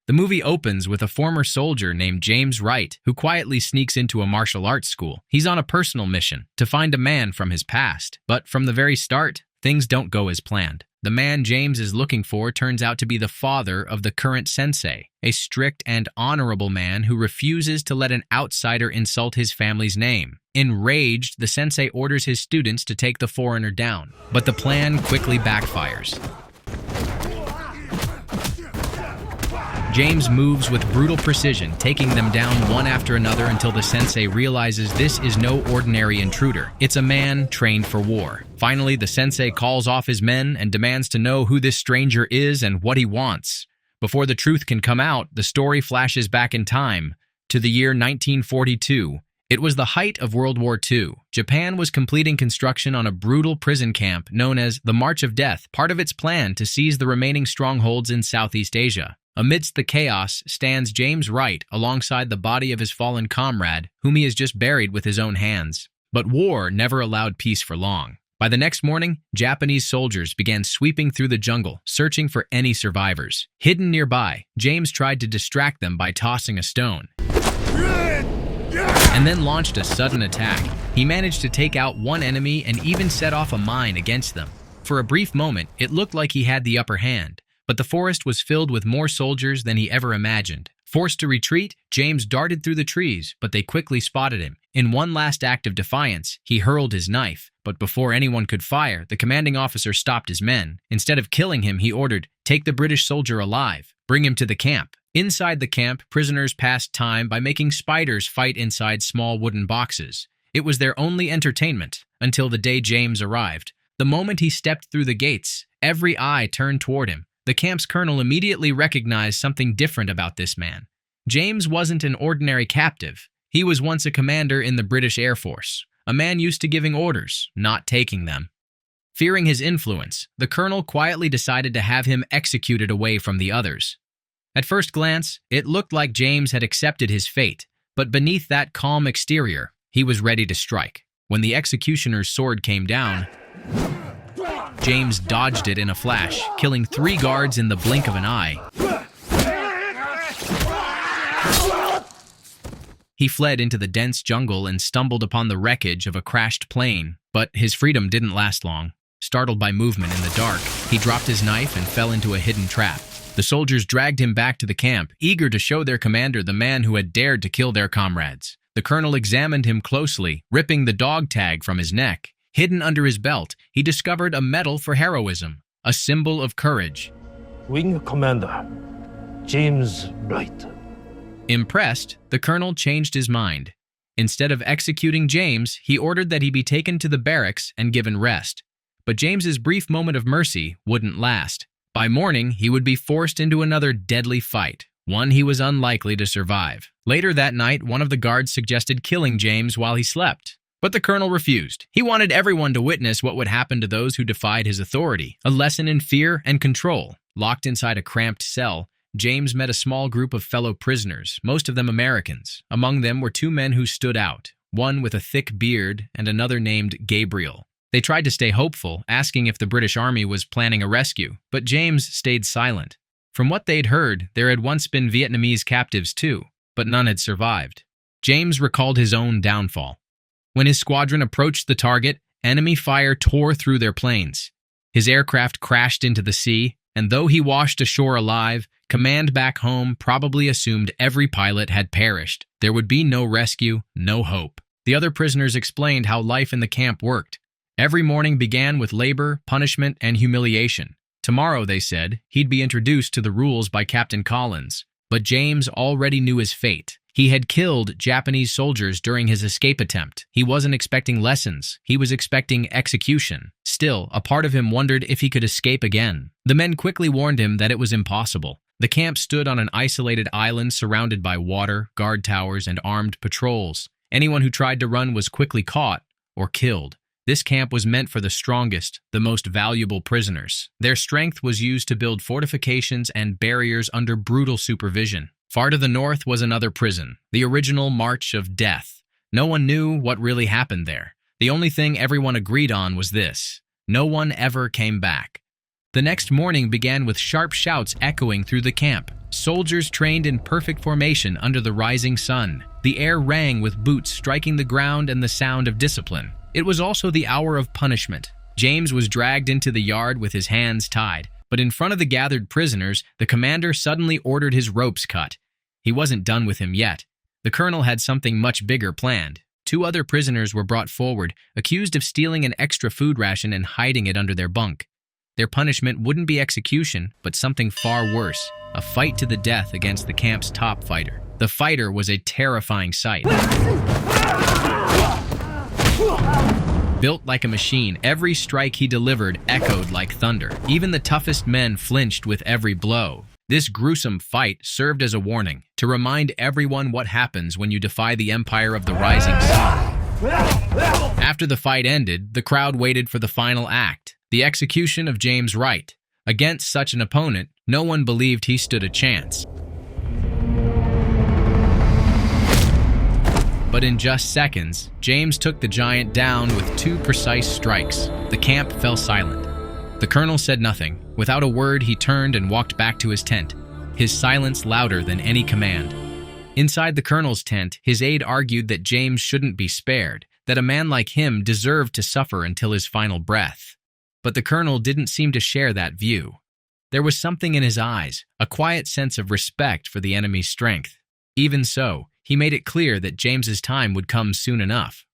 The movie opens with a former soldier named James Wright, who quietly sneaks into a martial arts school. He's on a personal mission to find a man from his past. But from the very start, things don't go as planned. The man James is looking for turns out to be the father of the current sensei, a strict and honorable man who refuses to let an outsider insult his family's name. Enraged, the sensei orders his students to take the foreigner down, but the plan quickly backfires. James moves with brutal precision, taking them down one after another until the sensei realizes this is no ordinary intruder. It's a man trained for war. Finally, the sensei calls off his men and demands to know who this stranger is and what he wants. Before the truth can come out, the story flashes back in time to the year 1942. It was the height of World War II. Japan was completing construction on a brutal prison camp known as the March of Death, part of its plan to seize the remaining strongholds in Southeast Asia. Amidst the chaos stands James Wright alongside the body of his fallen comrade, whom he has just buried with his own hands. But war never allowed peace for long. By the next morning, Japanese soldiers began sweeping through the jungle, searching for any survivors. Hidden nearby, James tried to distract them by tossing a stone, and then launched a sudden attack. He managed to take out one enemy and even set off a mine against them. For a brief moment, it looked like he had the upper hand. But the forest was filled with more soldiers than he ever imagined. Forced to retreat, James darted through the trees, but they quickly spotted him. In one last act of defiance, he hurled his knife. But before anyone could fire, the commanding officer stopped his men. Instead of killing him, he ordered, "Take the British soldier alive. Bring him to the camp." Inside the camp, prisoners passed time by making spiders fight inside small wooden boxes. It was their only entertainment, until the day James arrived. The moment he stepped through the gates, every eye turned toward him. The camp's colonel immediately recognized something different about this man. James wasn't an ordinary captive. He was once a commander in the British Air Force, a man used to giving orders, not taking them. Fearing his influence, the colonel quietly decided to have him executed away from the others. At first glance, it looked like James had accepted his fate, but beneath that calm exterior, he was ready to strike. When the executioner's sword came down, James dodged it in a flash, killing 3 guards in the blink of an eye. He fled into the dense jungle and stumbled upon the wreckage of a crashed plane, but his freedom didn't last long. Startled by movement in the dark, he dropped his knife and fell into a hidden trap. The soldiers dragged him back to the camp, eager to show their commander the man who had dared to kill their comrades. The colonel examined him closely, ripping the dog tag from his neck. Hidden under his belt, he discovered a medal for heroism, a symbol of courage. Wing Commander, James Wright. Impressed, the colonel changed his mind. Instead of executing James, he ordered that he be taken to the barracks and given rest. But James's brief moment of mercy wouldn't last. By morning, he would be forced into another deadly fight, one he was unlikely to survive. Later that night, one of the guards suggested killing James while he slept. But the colonel refused. He wanted everyone to witness what would happen to those who defied his authority, a lesson in fear and control. Locked inside a cramped cell, James met a small group of fellow prisoners, most of them Americans. Among them were 2 men who stood out, one with a thick beard and another named Gabriel. They tried to stay hopeful, asking if the British Army was planning a rescue, but James stayed silent. From what they'd heard, there had once been Vietnamese captives too, but none had survived. James recalled his own downfall. When his squadron approached the target, enemy fire tore through their planes. His aircraft crashed into the sea, and though he washed ashore alive, command back home probably assumed every pilot had perished. There would be no rescue, no hope. The other prisoners explained how life in the camp worked. Every morning began with labor, punishment, and humiliation. Tomorrow, they said, he'd be introduced to the rules by Captain Collins. But James already knew his fate. He had killed Japanese soldiers during his escape attempt. He wasn't expecting lessons. He was expecting execution. Still, a part of him wondered if he could escape again. The men quickly warned him that it was impossible. The camp stood on an isolated island surrounded by water, guard towers, and armed patrols. Anyone who tried to run was quickly caught or killed. This camp was meant for the strongest, the most valuable prisoners. Their strength was used to build fortifications and barriers under brutal supervision. Far to the north was another prison, the original March of Death. No one knew what really happened there. The only thing everyone agreed on was this: no one ever came back. The next morning began with sharp shouts echoing through the camp. Soldiers trained in perfect formation under the rising sun. The air rang with boots striking the ground and the sound of discipline. It was also the hour of punishment. James was dragged into the yard with his hands tied, but in front of the gathered prisoners, the commander suddenly ordered his ropes cut. He wasn't done with him yet. The colonel had something much bigger planned. 2 other prisoners were brought forward, accused of stealing an extra food ration and hiding it under their bunk. Their punishment wouldn't be execution, but something far worse, a fight to the death against the camp's top fighter. The fighter was a terrifying sight. Built like a machine, every strike he delivered echoed like thunder. Even the toughest men flinched with every blow. This gruesome fight served as a warning, to remind everyone what happens when you defy the empire of the rising sun. After the fight ended, the crowd waited for the final act, the execution of James Wright. Against such an opponent, no one believed he stood a chance. But in just seconds, James took the giant down with 2 precise strikes. The camp fell silent. The colonel said nothing. Without a word, he turned and walked back to his tent, his silence louder than any command. Inside the colonel's tent, his aide argued that James shouldn't be spared, that a man like him deserved to suffer until his final breath. But the colonel didn't seem to share that view. There was something in his eyes, a quiet sense of respect for the enemy's strength. Even so, he made it clear that James's time would come soon enough.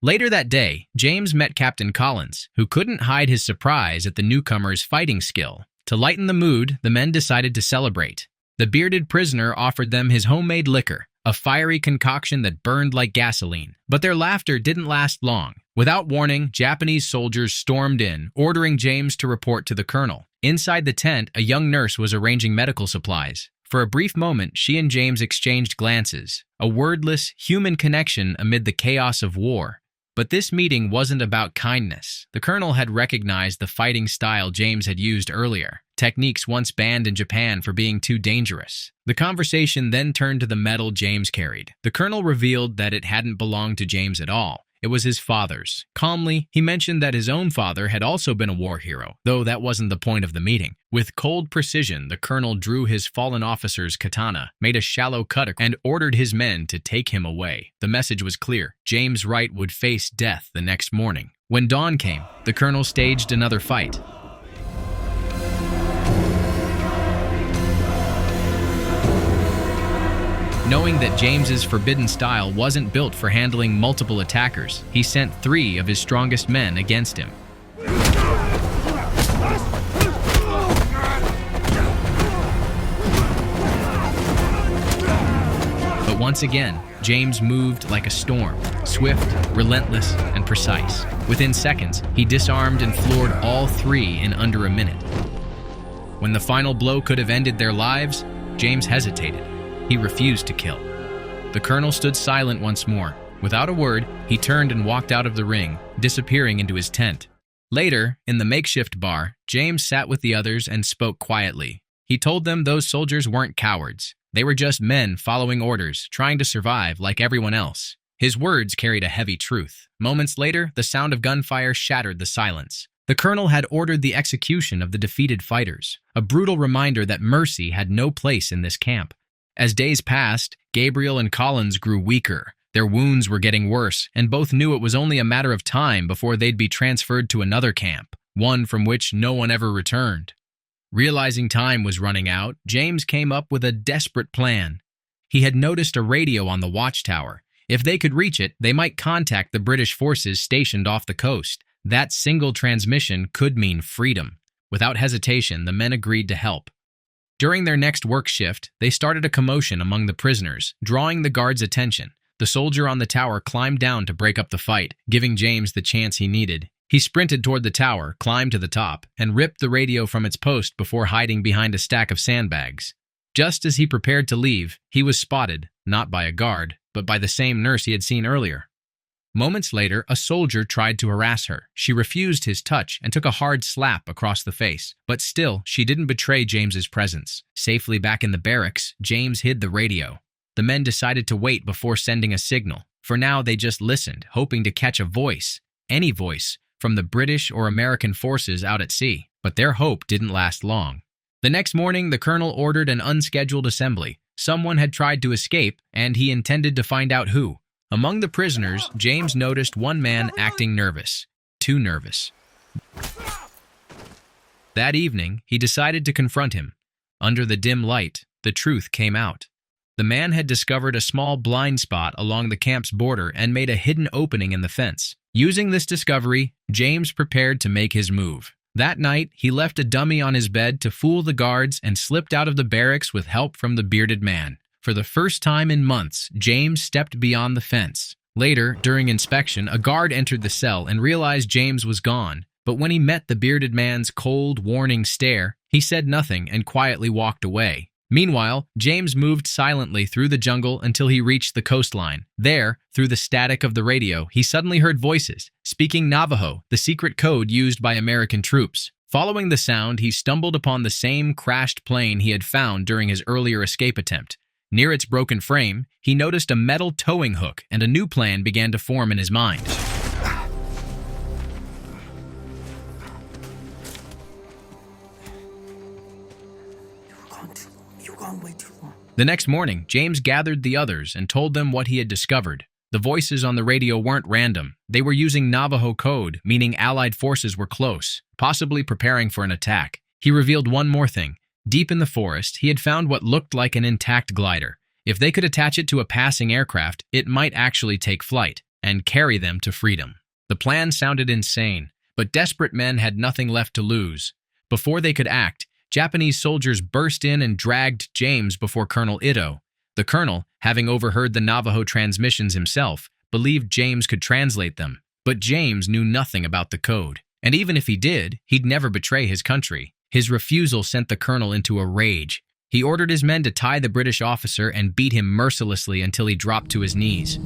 Later that day, James met Captain Collins, who couldn't hide his surprise at the newcomer's fighting skill. To lighten the mood, the men decided to celebrate. The bearded prisoner offered them his homemade liquor, a fiery concoction that burned like gasoline. But their laughter didn't last long. Without warning, Japanese soldiers stormed in, ordering James to report to the colonel. Inside the tent, a young nurse was arranging medical supplies. For a brief moment, she and James exchanged glances, a wordless, human connection amid the chaos of war. But this meeting wasn't about kindness. The colonel had recognized the fighting style James had used earlier, techniques once banned in Japan for being too dangerous. The conversation then turned to the medal James carried. The colonel revealed that it hadn't belonged to James at all. It was his father's. Calmly, he mentioned that his own father had also been a war hero, though that wasn't the point of the meeting. With cold precision, the colonel drew his fallen officer's katana, made a shallow cut, and ordered his men to take him away. The message was clear. James Wright would face death the next morning. When dawn came, the colonel staged another fight. Knowing that James's forbidden style wasn't built for handling multiple attackers, he sent 3 of his strongest men against him. But once again, James moved like a storm, swift, relentless, and precise. Within seconds, he disarmed and floored all 3 in under a minute. When the final blow could have ended their lives, James hesitated. He refused to kill. The colonel stood silent once more. Without a word, he turned and walked out of the ring, disappearing into his tent. Later, in the makeshift bar, James sat with the others and spoke quietly. He told them those soldiers weren't cowards. They were just men following orders, trying to survive like everyone else. His words carried a heavy truth. Moments later, the sound of gunfire shattered the silence. The colonel had ordered the execution of the defeated fighters, a brutal reminder that mercy had no place in this camp. As days passed, Gabriel and Collins grew weaker. Their wounds were getting worse, and both knew it was only a matter of time before they'd be transferred to another camp, one from which no one ever returned. Realizing time was running out, James came up with a desperate plan. He had noticed a radio on the watchtower. If they could reach it, they might contact the British forces stationed off the coast. That single transmission could mean freedom. Without hesitation, the men agreed to help. During their next work shift, they started a commotion among the prisoners, drawing the guards' attention. The soldier on the tower climbed down to break up the fight, giving James the chance he needed. He sprinted toward the tower, climbed to the top, and ripped the radio from its post before hiding behind a stack of sandbags. Just as he prepared to leave, he was spotted, not by a guard, but by the same nurse he had seen earlier. Moments later, a soldier tried to harass her. She refused his touch and took a hard slap across the face. But still, she didn't betray James's presence. Safely back in the barracks, James hid the radio. The men decided to wait before sending a signal. For now, they just listened, hoping to catch a voice, any voice, from the British or American forces out at sea. But their hope didn't last long. The next morning, the colonel ordered an unscheduled assembly. Someone had tried to escape, and he intended to find out who. Among the prisoners, James noticed one man acting nervous. Too nervous. That evening, he decided to confront him. Under the dim light, the truth came out. The man had discovered a small blind spot along the camp's border and made a hidden opening in the fence. Using this discovery, James prepared to make his move. That night, he left a dummy on his bed to fool the guards and slipped out of the barracks with help from the bearded man. For the first time in months, James stepped beyond the fence. Later, during inspection, a guard entered the cell and realized James was gone. But when he met the bearded man's cold, warning stare, he said nothing and quietly walked away. Meanwhile, James moved silently through the jungle until he reached the coastline. There, through the static of the radio, he suddenly heard voices, speaking Navajo, the secret code used by American troops. Following the sound, he stumbled upon the same crashed plane he had found during his earlier escape attempt. Near its broken frame, he noticed a metal towing hook, and a new plan began to form in his mind. The next morning, James gathered the others and told them what he had discovered. The voices on the radio weren't random. They were using Navajo code, meaning Allied forces were close, possibly preparing for an attack. He revealed one more thing. Deep in the forest, he had found what looked like an intact glider. If they could attach it to a passing aircraft, it might actually take flight and carry them to freedom. The plan sounded insane, but desperate men had nothing left to lose. Before they could act, Japanese soldiers burst in and dragged James before Colonel Ito. The colonel, having overheard the Navajo transmissions himself, believed James could translate them. But James knew nothing about the code. And even if he did, he'd never betray his country. His refusal sent the colonel into a rage. He ordered his men to tie the British officer and beat him mercilessly until he dropped to his knees.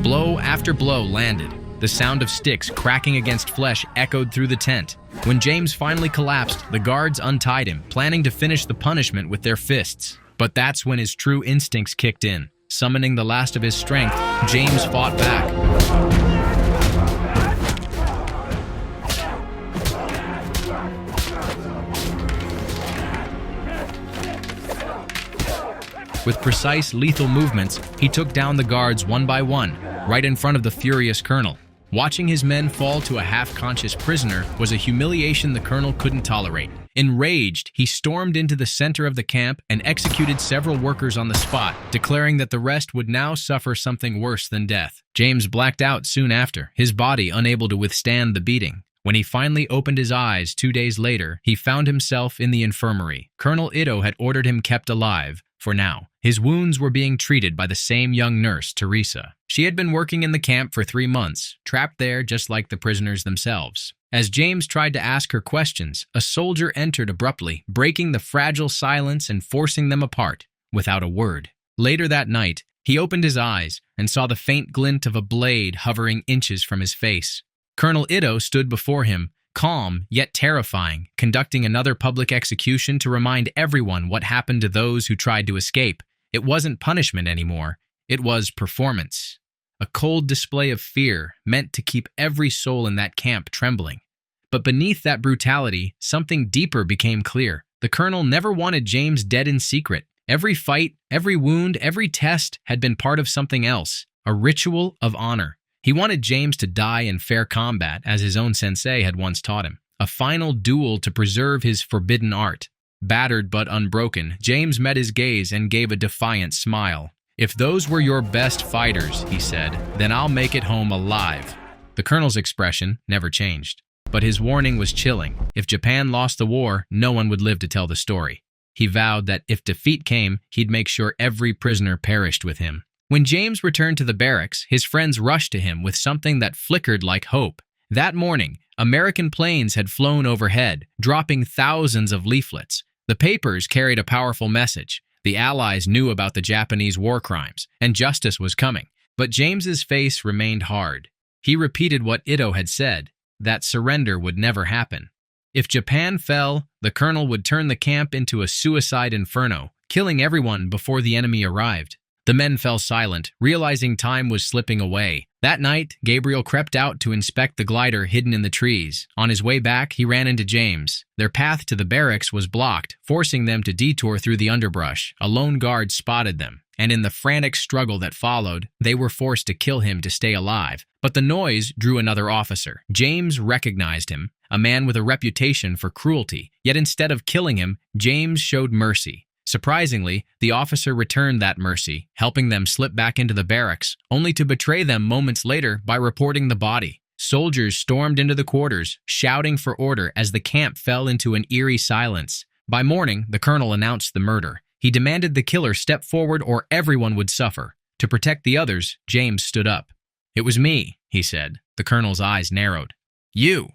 Blow after blow landed. The sound of sticks cracking against flesh echoed through the tent. When James finally collapsed, the guards untied him, planning to finish the punishment with their fists. But that's when his true instincts kicked in. Summoning the last of his strength, James fought back. With precise, lethal movements, he took down the guards one by one, right in front of the furious colonel. Watching his men fall to a half-conscious prisoner was a humiliation the colonel couldn't tolerate. Enraged, he stormed into the center of the camp and executed several workers on the spot, declaring that the rest would now suffer something worse than death. James blacked out soon after, his body unable to withstand the beating. When he finally opened his eyes 2 days later, he found himself in the infirmary. Colonel Ito had ordered him kept alive, for now. His wounds were being treated by the same young nurse, Teresa. She had been working in the camp for 3 months, trapped there just like the prisoners themselves. As James tried to ask her questions, a soldier entered abruptly, breaking the fragile silence and forcing them apart, without a word. Later that night, he opened his eyes and saw the faint glint of a blade hovering inches from his face. Colonel Ito stood before him, calm yet terrifying, conducting another public execution to remind everyone what happened to those who tried to escape. It wasn't punishment anymore. It was performance. A cold display of fear meant to keep every soul in that camp trembling. But beneath that brutality, something deeper became clear. The colonel never wanted James dead in secret. Every fight, every wound, every test had been part of something else, a ritual of honor. He wanted James to die in fair combat, as his own sensei had once taught him. A final duel to preserve his forbidden art. Battered but unbroken, James met his gaze and gave a defiant smile. "If those were your best fighters," he said, "then I'll make it home alive." The colonel's expression never changed. But his warning was chilling. If Japan lost the war, no one would live to tell the story. He vowed that if defeat came, he'd make sure every prisoner perished with him. When James returned to the barracks, his friends rushed to him with something that flickered like hope. That morning, American planes had flown overhead, dropping thousands of leaflets. The papers carried a powerful message. The Allies knew about the Japanese war crimes, and justice was coming. But James's face remained hard. He repeated what Ito had said, that surrender would never happen. If Japan fell, the colonel would turn the camp into a suicide inferno, killing everyone before the enemy arrived. The men fell silent, realizing time was slipping away. That night, Gabriel crept out to inspect the glider hidden in the trees. On his way back, he ran into James. Their path to the barracks was blocked, forcing them to detour through the underbrush. A lone guard spotted them, and in the frantic struggle that followed, they were forced to kill him to stay alive. But the noise drew another officer. James recognized him, a man with a reputation for cruelty. Yet instead of killing him, James showed mercy. Surprisingly, the officer returned that mercy, helping them slip back into the barracks, only to betray them moments later by reporting the body. Soldiers stormed into the quarters, shouting for order as the camp fell into an eerie silence. By morning, the colonel announced the murder. He demanded the killer step forward or everyone would suffer. To protect the others, James stood up. "It was me," he said. The colonel's eyes narrowed. "You?"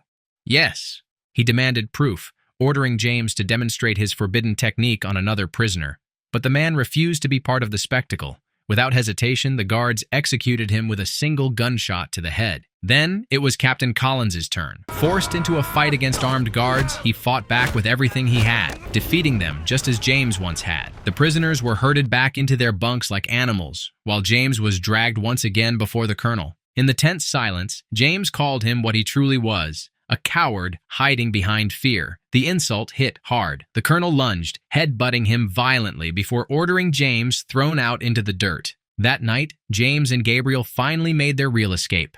"Yes." He demanded proof, ordering James to demonstrate his forbidden technique on another prisoner. But the man refused to be part of the spectacle. Without hesitation, the guards executed him with a single gunshot to the head. Then it was Captain Collins's turn. Forced into a fight against armed guards, he fought back with everything he had, defeating them just as James once had. The prisoners were herded back into their bunks like animals, while James was dragged once again before the colonel. In the tense silence, James called him what he truly was, a coward hiding behind fear. The insult hit hard. The colonel lunged, head-butting him violently before ordering James thrown out into the dirt. That night, James and Gabriel finally made their real escape.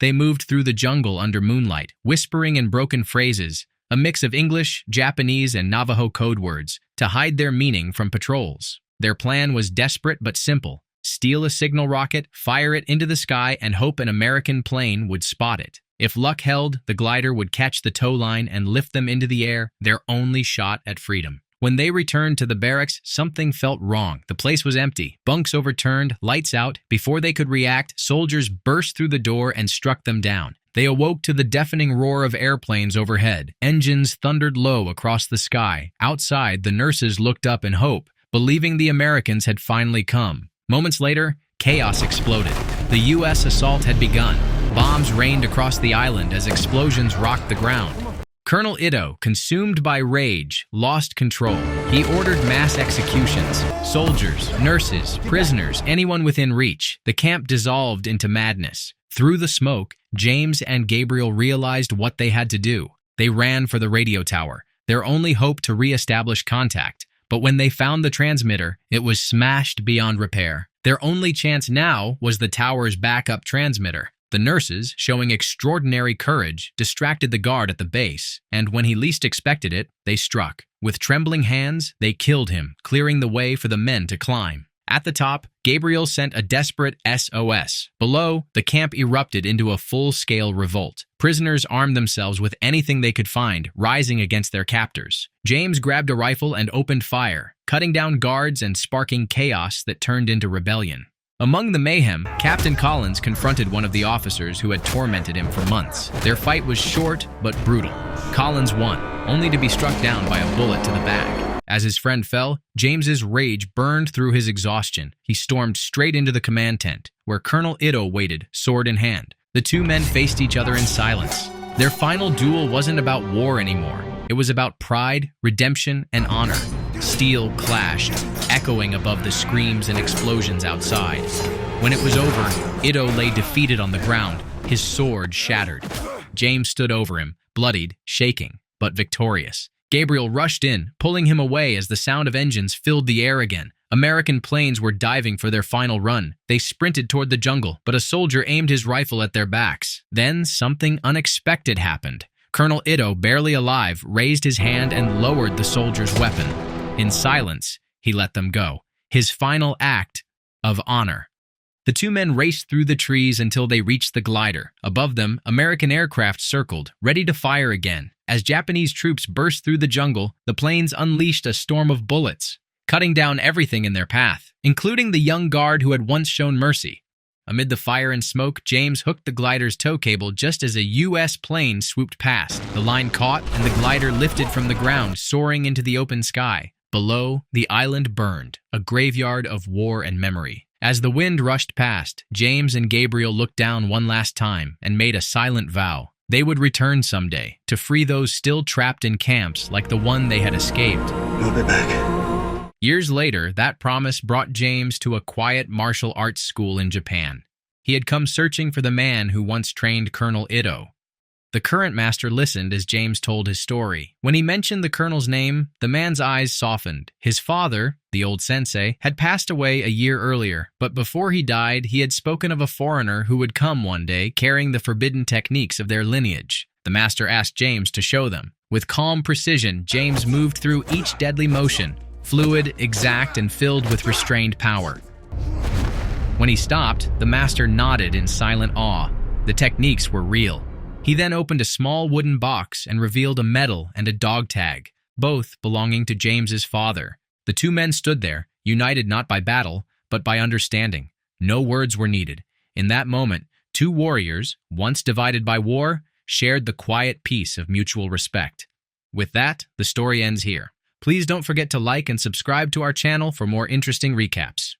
They moved through the jungle under moonlight, whispering in broken phrases, a mix of English, Japanese, and Navajo code words, to hide their meaning from patrols. Their plan was desperate but simple. Steal a signal rocket, fire it into the sky, and hope an American plane would spot it. If luck held, the glider would catch the tow line and lift them into the air, their only shot at freedom. When they returned to the barracks, something felt wrong. The place was empty, bunks overturned, lights out. Before they could react, soldiers burst through the door and struck them down. They awoke to the deafening roar of airplanes overhead. Engines thundered low across the sky. Outside, the nurses looked up in hope, believing the Americans had finally come. Moments later, chaos exploded. The U.S. assault had begun. Bombs rained across the island as explosions rocked the ground. Colonel Ito, consumed by rage, lost control. He ordered mass executions. Soldiers, nurses, prisoners, anyone within reach. The camp dissolved into madness. Through the smoke, James and Gabriel realized what they had to do. They ran for the radio tower, their only hope to re-establish contact. But when they found the transmitter, it was smashed beyond repair. Their only chance now was the tower's backup transmitter. The nurses, showing extraordinary courage, distracted the guard at the base, and when he least expected it, they struck. With trembling hands, they killed him, clearing the way for the men to climb. At the top, Gabriel sent a desperate SOS. Below, the camp erupted into a full-scale revolt. Prisoners armed themselves with anything they could find, rising against their captors. James grabbed a rifle and opened fire, cutting down guards and sparking chaos that turned into rebellion. Among the mayhem, Captain Collins confronted one of the officers who had tormented him for months. Their fight was short but brutal. Collins won, only to be struck down by a bullet to the back. As his friend fell, James's rage burned through his exhaustion. He stormed straight into the command tent, where Colonel Ito waited, sword in hand. The two men faced each other in silence. Their final duel wasn't about war anymore. It was about pride, redemption, and honor. Steel clashed, echoing above the screams and explosions outside. When it was over, Ito lay defeated on the ground, his sword shattered. James stood over him, bloodied, shaking, but victorious. Gabriel rushed in, pulling him away as the sound of engines filled the air again. American planes were diving for their final run. They sprinted toward the jungle, but a soldier aimed his rifle at their backs. Then something unexpected happened. Colonel Ito, barely alive, raised his hand and lowered the soldier's weapon. In silence, he let them go, his final act of honor. The two men raced through the trees until they reached the glider. Above them, American aircraft circled, ready to fire again. As Japanese troops burst through the jungle, the planes unleashed a storm of bullets, cutting down everything in their path, including the young guard who had once shown mercy. Amid the fire and smoke, James hooked the glider's tow cable just as a U.S. plane swooped past. The line caught, and the glider lifted from the ground, soaring into the open sky. Below, the island burned, a graveyard of war and memory. As the wind rushed past, James and Gabriel looked down one last time and made a silent vow. They would return someday to free those still trapped in camps like the one they had escaped. We'll be back. Years later, that promise brought James to a quiet martial arts school in Japan. He had come searching for the man who once trained Colonel Ito. The current master listened as James told his story. When he mentioned the colonel's name, the man's eyes softened. His father, the old sensei, had passed away a year earlier, but before he died, he had spoken of a foreigner who would come one day carrying the forbidden techniques of their lineage. The master asked James to show them. With calm precision, James moved through each deadly motion, fluid, exact, and filled with restrained power. When he stopped, the master nodded in silent awe. The techniques were real. He then opened a small wooden box and revealed a medal and a dog tag, both belonging to James's father. The two men stood there, united not by battle, but by understanding. No words were needed. In that moment, two warriors, once divided by war, shared the quiet peace of mutual respect. With that, the story ends here. Please don't forget to like and subscribe to our channel for more interesting recaps.